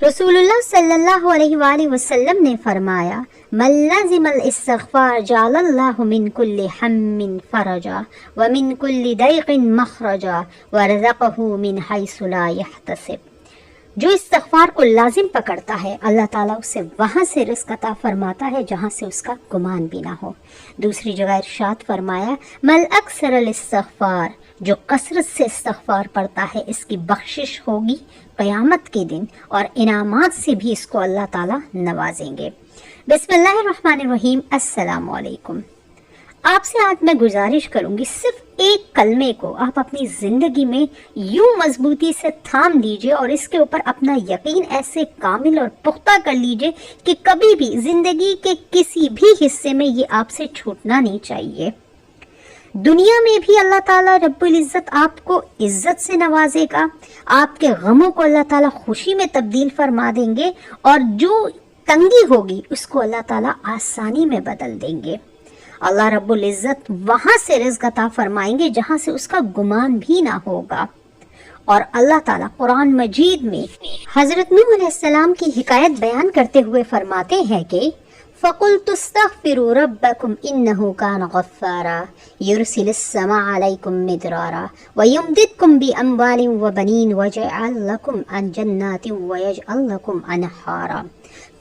रसूलुल्लाह सल्लल्लाहु अलैहि वसल्लम ने फरमाया, मन लज़िमल इस्तिग़फ़ार जअलल्लाहु मिन कुल्लि हम्मिन फ़रजा व मिन कुल्लि दैक़िन मख़रजा व रज़क़हु मिन हैसु ला यहतसिब। जो इस्तिग़फ़ार को लाजिम पकड़ता है, अल्लाह ताला उसे वहाँ से रिज़्क़ अता फरमाता है जहाँ से उसका गुमान भी ना हो। दूसरी जगह इरशाद फरमाया, मल अक्सरल इस्तिग़फ़ार, जो कसरत से इस्तिग़फ़ार पढ़ता है इसकी बख्शिश होगी क़यामत के दिन और इनामात से भी इसको अल्लाह ताला नवाजेंगे। बिस्मिल्लाहिर्रहमानिर्रहीम। अस्सलामु अलैकुम। आपसे आज मैं गुजारिश करूंगी, सिर्फ एक कलमे को आप अपनी जिंदगी में यूं मजबूती से थाम लीजिए और इसके ऊपर अपना यकीन ऐसे कामिल और पुख्ता कर लीजिए कि कभी भी जिंदगी के किसी भी हिस्से में ये आपसे छूटना नहीं चाहिए। दुनिया में भी अल्लाह ताला रब्बुल इज़्ज़त आपको इज्जत से नवाजेगा, आपके गमों को अल्लाह ताला खुशी में तब्दील फरमा देंगे और जो तंगी होगी उसको अल्लाह ताला आसानी में बदल देंगे। अल्लाह रब्बुल इज़्ज़त वहाँ से रिज़्क़ अता फरमाएंगे जहाँ से उसका गुमान भी ना होगा। और अल्लाह ताला कुरान मजीद में हज़रत नूह अलैहिस्सलाम की हिकायत बयान करते हुए फरमाते हैं कि फ़क़ुल्तुस्तग़फ़िरू रब्बकुम इन्नहु कान गफ़्फ़ारा युरसिलिस समा अलैकुम मिदरारा व युमदिदकुम बिअम्वालिन व बनीन व यजअल लकुम अन जन्नातिन व यजअल लकुम अनहारा।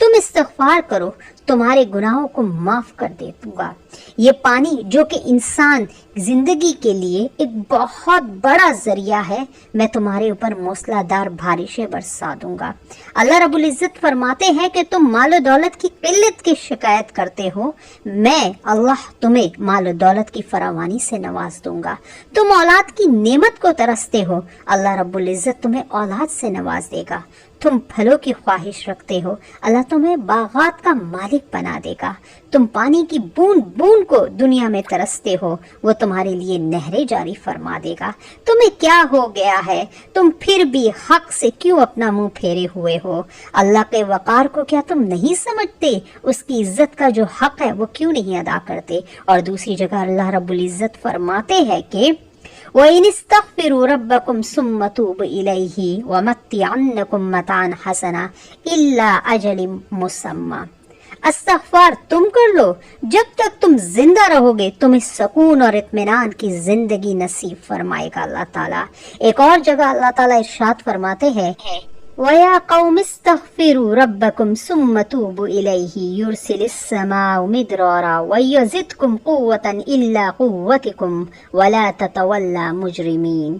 तुम इस्तिग़फ़ार करो, तुम्हारे गुनाहों को माफ़ कर दे दूंगा। ये पानी जो कि इंसान जिंदगी के लिए एक बहुत बड़ा जरिया है, मैं तुम्हारे ऊपर मूसलाधार बारिशें बरसा दूंगा। अल्लाह रब्बुल इज़्ज़त फरमाते हैं कि तुम माल दौलत की किल्लत की शिकायत करते हो, मैं अल्लाह तुम्हें माल दौलत की फरावानी से नवाज दूंगा। तुम औलाद की नेमत को तरसते हो, अल्लाह रब्बुल इज़्ज़त तुम्हें औलाद से नवाज देगा। तुम फलों की ख्वाहिश रखते हो, अल्लाह तुम्हें बागात का मालिक बना देगा। तुम पानी की बूंद बूंद को दुनिया में तरसते हो, वो तुम्हारे लिए नहरें जारी फरमा देगा। तुम्हें क्या हो गया है, तुम फिर भी हक से क्यों अपना मुंह फेरे हुए हो? अल्लाह के वक़ार को क्या तुम नहीं समझते? उसकी इज्जत का जो हक है वो क्यों नहीं अदा करते? और दूसरी जगह अल्लाह रब्बुल इज़्ज़त फरमाते हैं कि वइनिस्तग़फ़िरू रब्बकुम सुम्मा तूबू इलैहि वमत्तिअन्नकुम मताअन हसना इल्ला अजलिम मुसम्मा। इस्तिग़फ़ार तुम कर लो, जब तक तुम जिंदा रहोगे तुम्हें सुकून और इत्मीनान की जिंदगी नसीब फरमाएगा अल्लाह ताला। एक और जगह अल्लाह ताला इरशाद फरमाते हैं, वया कौम इस्तग़फ़िरू रब्बकुम सुम्मा तूबू इलैहि युरसिलिस समाउ मिदरारा व यज़िदकुम कुव्वतन इल्ला कुव्वतिकुम वला ततवल्ला मुजरिमीन।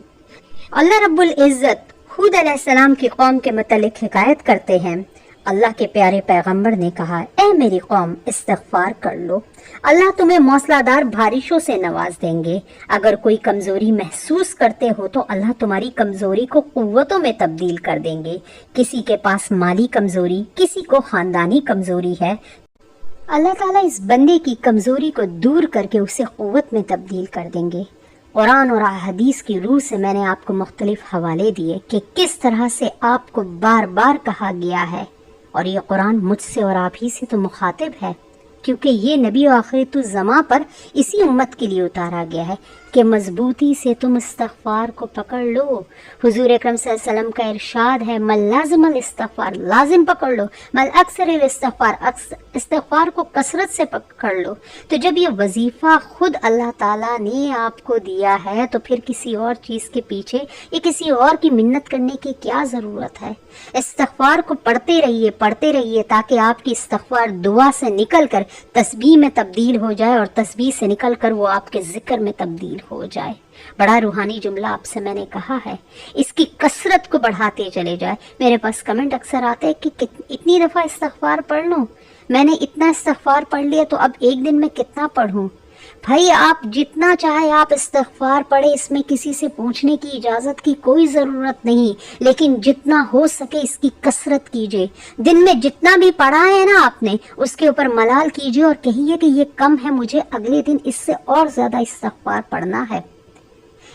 अल्लाह रब्बुल इज़्ज़त हूद अलैहिस्सलाम की कौम के मुतल्लिक़ हिकायत करते हैं। अल्लाह के प्यारे पैगंबर ने कहा, ए मेरी कौम इस्तिग़फ़ार कर लो, अल्लाह तुम्हें मौसलाधार बारिशों से नवाज देंगे। अगर कोई कमज़ोरी महसूस करते हो तो अल्लाह तुम्हारी कमज़ोरी को क़ुव्वतों में तब्दील कर देंगे। किसी के पास माली कमज़ोरी, किसी को ख़ानदानी कमज़ोरी है, अल्लाह ताला इस बंदे की कमज़ोरी को दूर करके उसे क़ुव्वत में तब्दील कर देंगे। कुरान और हदीस की रूह से मैंने आपको मुख्तलिफ हवाले दिए कि किस तरह से आपको बार बार कहा गया है, और ये कुरान मुझसे और आप ही से तो मुखातिब है, क्योंकि ये नबी आखिरतुज़्ज़मा पर इसी उम्मत के लिए उतारा गया है कि मजबूती से तुम इस्तिग़फ़ार को पकड़ लो। हुज़ूर अकरम सल्लल्लाहु अलैहि वसल्लम का इरशाद है, मल लाज़िमल इस्तिग़फ़ार, लाजिम पकड़ लो, मल अक्सरल इस्तिग़फ़ार, इस्तिग़फ़ार को कसरत से पकड़ लो। तो जब ये वजीफ़ा खुद अल्लाह ताला ने आपको दिया है तो फिर किसी और चीज़ के पीछे या किसी और की मिन्नत करने की क्या ज़रूरत है? इस्तिग़फ़ार को पढ़ते रहिए ताकि आपकी इस्तिग़फ़ार दुआ से निकल कर तस्बीह में तब्दील हो जाए और तस्बीह से निकल कर वो आपके ज़िक्र में तब्दील हो जाए। बड़ा रूहानी जुमला आपसे मैंने कहा है, इसकी कसरत को बढ़ाते चले जाए। मेरे पास कमेंट अक्सर आते हैं कि इतनी दफ़ा इस्तिग़फ़ार पढ़ लूँ, मैंने इतना इस्तिग़फ़ार पढ़ लिया तो अब एक दिन में कितना पढ़ूँ? भाई आप जितना चाहे आप इस्तिग़फ़ार पढ़े, इसमें किसी से पूछने की इजाज़त की कोई ज़रूरत नहीं, लेकिन जितना हो सके इसकी कसरत कीजिए। दिन में जितना भी पढ़ा है ना आपने, उसके ऊपर मलाल कीजिए और कहिए कि ये कम है, मुझे अगले दिन इससे और ज़्यादा इस्तिग़फ़ार पढ़ना है।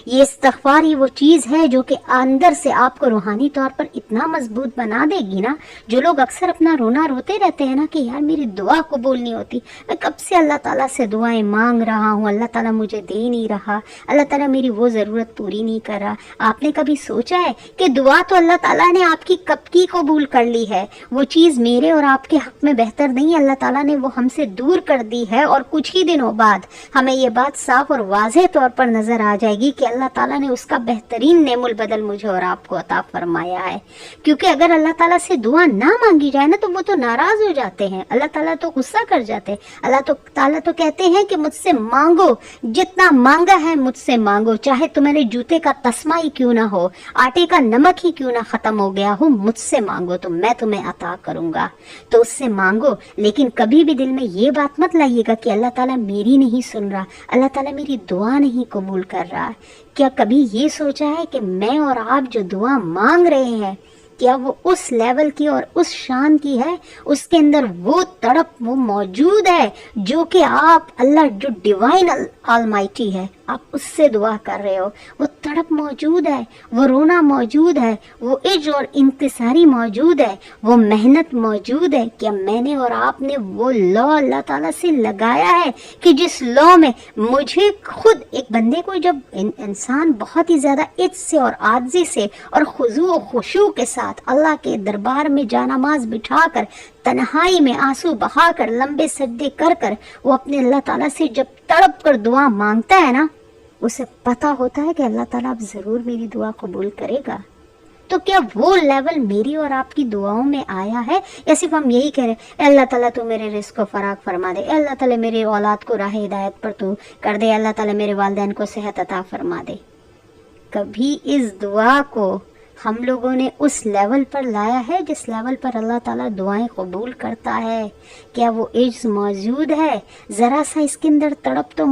یہ استغفار ہی وہ چیز ہے جو کہ اندر سے آپ کو روحانی طور پر اتنا مضبوط بنا دے گی نا. جو لوگ اکثر اپنا رونا روتے رہتے ہیں نا کہ یار میری دعا قبول نہیں ہوتی, میں کب سے اللہ تعالیٰ سے دعائیں مانگ رہا ہوں, اللہ تعالیٰ مجھے دے نہیں رہا, اللہ تعالیٰ میری وہ ضرورت پوری نہیں کر رہا. آپ نے کبھی سوچا ہے کہ دعا تو اللہ تعالیٰ نے آپ کی کب کی قبول کر لی ہے, وہ چیز میرے اور آپ کے حق میں بہتر نہیں, اللہ تعالیٰ نے وہ ہم سے دور کر دی ہے, اور کچھ ہی دنوں بعد ہمیں یہ بات صاف اور واضح طور پر نظر آ جائے گی کہ اللہ تعالیٰ نے اس کا بہترین نعم البدل مجھے اور آپ کو عطا فرمایا ہے. کیونکہ اگر اللہ تعالیٰ سے دعا نہ مانگی جائے نا تو وہ تو ناراض ہو جاتے ہیں, اللہ تعالیٰ تو غصہ کر جاتے ہیں. اللہ تعالیٰ تو کہتے ہیں کہ مجھ سے مانگو, جتنا مانگا ہے مجھ سے مانگو, چاہے تمہارے جوتے کا تسمہ ہی کیوں نہ ہو, آٹے کا نمک ہی کیوں نہ ختم ہو گیا ہو, مجھ سے مانگو تو میں تمہیں عطا کروں گا. تو اس سے مانگو, لیکن کبھی بھی دل میں یہ بات مت لائیے گا کہ اللہ تعالیٰ میری نہیں سن رہا, اللہ تعالیٰ میری دعا نہیں قبول کر رہا. کیا کبھی یہ سوچا ہے کہ میں اور آپ جو دعا مانگ رہے ہیں کیا وہ اس لیول کی اور اس شان کی ہے, اس کے اندر وہ تڑپ وہ موجود ہے جو کہ آپ اللہ جو ڈیوائن آلمائٹی ہے آپ اس سے دعا کر رہے ہو, وہ تڑپ موجود ہے, وہ رونا موجود ہے, وہ عجز اور انکساری موجود ہے, وہ محنت موجود ہے. کیا میں نے اور آپ نے وہ لا اللہ تعالیٰ سے لگایا ہے کہ جس لا میں مجھے خود ایک بندے کو جب انسان بہت ہی زیادہ عجز سے اور عاجزی سے اور خضوع و خشوع کے ساتھ اللہ کے دربار میں جانماز بٹھا کر تنہائی میں آنسو بہا کر لمبے سجدے کر کر وہ اپنے اللہ تعالیٰ سے جب تڑپ کر دعا مانگتا ہے نا, اسے پتا ہوتا ہے کہ اللہ تعالیٰ اب ضرور میری دعا قبول کرے گا. تو کیا وہ لیول میری اور آپ کی دعاؤں میں آیا ہے, یا صرف ہم یہی کہہ رہے ہیں اللہ تعالیٰ تو میرے رزق کو فراخ فرما دے, اللہ تعالیٰ میرے اولاد کو راہ ہدایت پر تو کر دے, اللہ تعالیٰ میرے والدین کو صحت عطا فرما دے. کبھی اس دعا کو ہم لوگوں نے اس لیول پر لایا ہے جس لیول پر اللہ تعالیٰ دعائیں قبول کرتا ہے؟ کیا وہ عجز موجود ہے؟ ذرا سا اس کے اندر تڑپ تو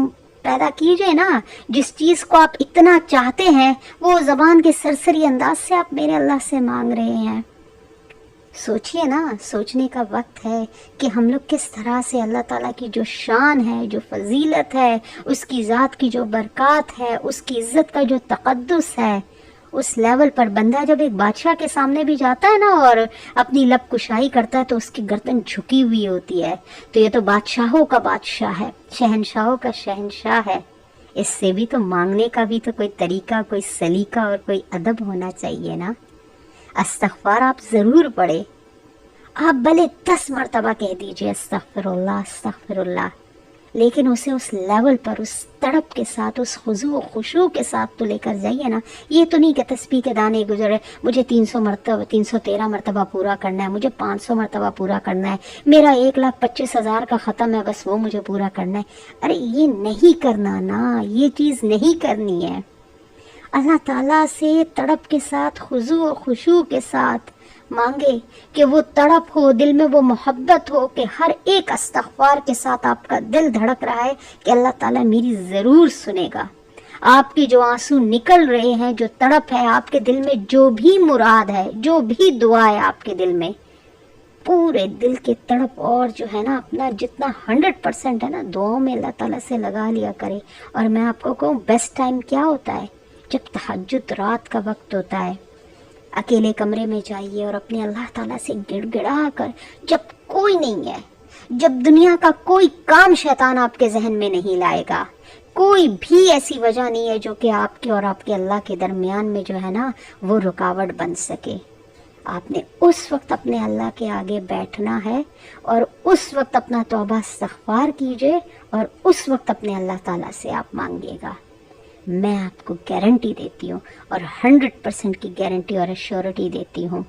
پیدا کیجئے نا. جس چیز کو آپ اتنا چاہتے ہیں وہ زبان کے سرسری انداز سے آپ میرے اللہ سے مانگ رہے ہیں. سوچئے نا, سوچنے کا وقت ہے کہ ہم لوگ کس طرح سے اللہ تعالیٰ کی جو شان ہے, جو فضیلت ہے, اس کی ذات کی جو برکات ہے, اس کی عزت کا جو تقدس ہے, اس لیول پر بندہ جب ایک بادشاہ کے سامنے بھی جاتا ہے نا اور اپنی لب کشائی کرتا ہے تو اس کی گردن جھکی ہوئی ہوتی ہے. تو یہ تو بادشاہوں کا بادشاہ ہے, شہنشاہوں کا شہنشاہ ہے. اس سے بھی تو مانگنے کا بھی تو کوئی طریقہ, کوئی سلیقہ اور کوئی ادب ہونا چاہیے نا. استغفار آپ ضرور پڑھے, آپ بھلے 10 مرتبہ کہہ دیجئے استغفر اللہ استغفر اللہ, لیکن اسے اس لیول پر اس تڑپ کے ساتھ, اس خضوع و خشوع کے ساتھ تو لے کر جائیے نا. یہ تو نہیں کہ تسبیح کے دانے گزرے, مجھے 313 مرتبہ پورا کرنا ہے, مجھے 500 مرتبہ پورا کرنا ہے, میرا 1,25,000 کا ختم ہے بس وہ مجھے پورا کرنا ہے. ارے یہ نہیں کرنا نا, یہ چیز نہیں کرنی ہے. اللہ تعالیٰ سے تڑپ کے ساتھ, خضوع و خشوع کے ساتھ مانگے کہ وہ تڑپ ہو, دل میں وہ محبت ہو کہ ہر ایک استغفار کے ساتھ آپ کا دل دھڑک رہا ہے کہ اللہ تعالیٰ میری ضرور سنے گا. آپ کی جو آنسو نکل رہے ہیں, جو تڑپ ہے آپ کے دل میں, جو بھی مراد ہے, جو بھی دعا ہے آپ کے دل میں, پورے دل کے تڑپ اور جو ہے نا اپنا جتنا 100% ہے نا دعاؤں میں اللہ تعالیٰ سے لگا لیا کرے. اور میں آپ کو کہوں بیسٹ ٹائم کیا ہوتا ہے؟ جب تہجد رات کا وقت ہوتا ہے, اکیلے کمرے میں جائیے اور اپنے اللہ تعالیٰ سے گڑ گڑا کر, جب کوئی نہیں ہے, جب دنیا کا کوئی کام شیطان آپ کے ذہن میں نہیں لائے گا, کوئی بھی ایسی وجہ نہیں ہے جو کہ آپ کے اور آپ کے اللہ کے درمیان میں جو ہے نا وہ رکاوٹ بن سکے. آپ نے اس وقت اپنے اللہ کے آگے بیٹھنا ہے اور اس وقت اپنا توبہ استغفار کیجئے اور اس وقت اپنے اللہ تعالیٰ سے آپ مانگیے گا. میں آپ کو گارنٹی دیتی ہوں اور 100% کی گارنٹی اور ایشورٹی دیتی ہوں,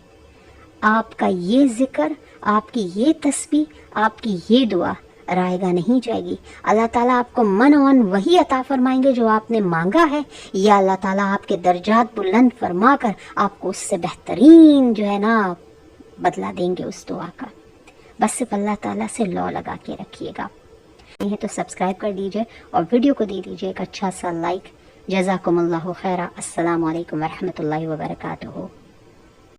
آپ کا یہ ذکر, آپ کی یہ تسبیح, آپ کی یہ دعا رائے گا نہیں جائے گی. اللہ تعالیٰ آپ کو من وہی عطا فرمائیں گے جو آپ نے مانگا ہے, یا اللہ تعالیٰ آپ کے درجات بلند فرما کر آپ کو اس سے بہترین جو ہے نا بدلہ دیں گے اس دعا کا. بس صرف اللہ تعالیٰ سے لو لگا کے رکھیے گا. نہیں ہے تو سبسکرائب کر دیجئے اور ویڈیو کو دے دیجئے ایک اچھا سا لائک. جزاکم اللہ خیرہ. السلام علیکم ورحمۃ اللہ وبرکاتہ.